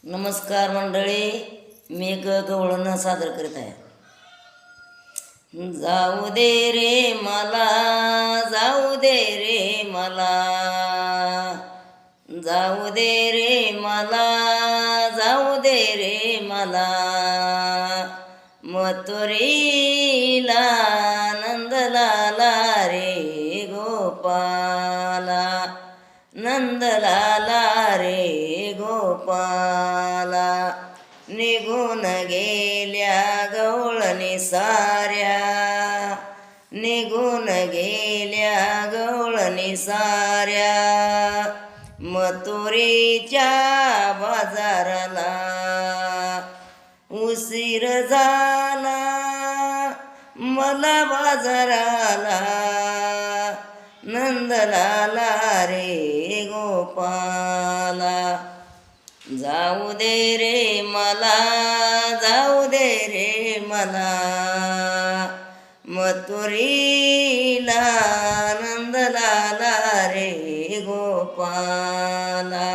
नमस्कार मंडळी, मी एक गवळण सादर करीत आहे. जाऊ दे रे मला, जाऊ दे रे मला, जाऊ दे रे मला, जाऊ दे रे मला, मथुरीला नंदलाला रे गोपाला, नंदलाला रे गोपाला. निघून गेल्या गवळणी साऱ्या, निघून गेल्या गवळणी साऱ्या, मथुरीच्या बाजाराला. उशीर झाला मला बाजाराला, नंदलाला रे गोपाला. जाऊ दे रे मला, जाऊ दे रे मला, मथुरीला नंदलाला रे गोपाला,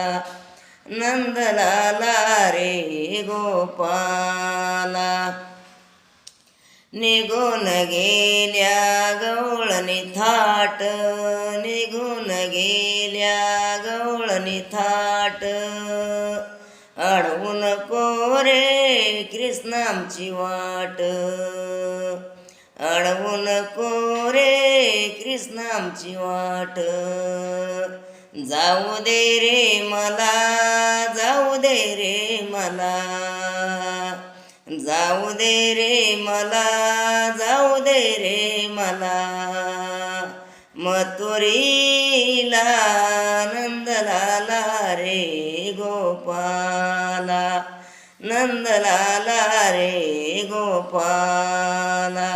नंदलाला रे गोपाला. निघून गेल्या गवळणी थाट, निघून गेल्या गवळणी थाट, अडवू नको रे कृष्णांची वाट, अडवू नको रे कृष्णांची वाट. जाऊ दे रे मला, जाऊ दे रे मला, जाऊ दे रे मला, जाऊ दे रे मला, मथुरीला नंदलाला रे गोपाला, नंदलाला रे गोपाला.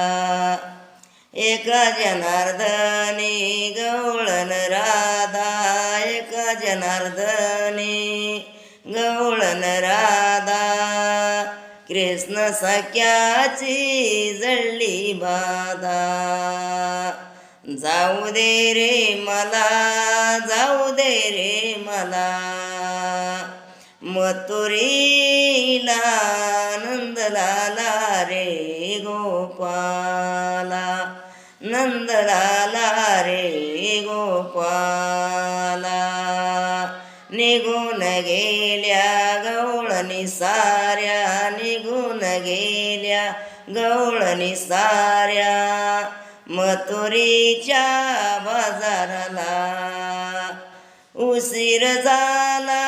एका जनार्दनी गवळण राधा, एका जनार्दनी गवळण राधा, कृष्ण सख्याची जळली बाधा. जाऊ दे रे मला, जाऊ दे रे मला, मथुरीला नंदलाला रे गोपाला, नंदलाला रे गोपाला. निघून गेल्या गवळणी साऱ्या, निघून गेल्या गवळणी साऱ्या, मथुरीच्या बाजाराला. उशीर झाला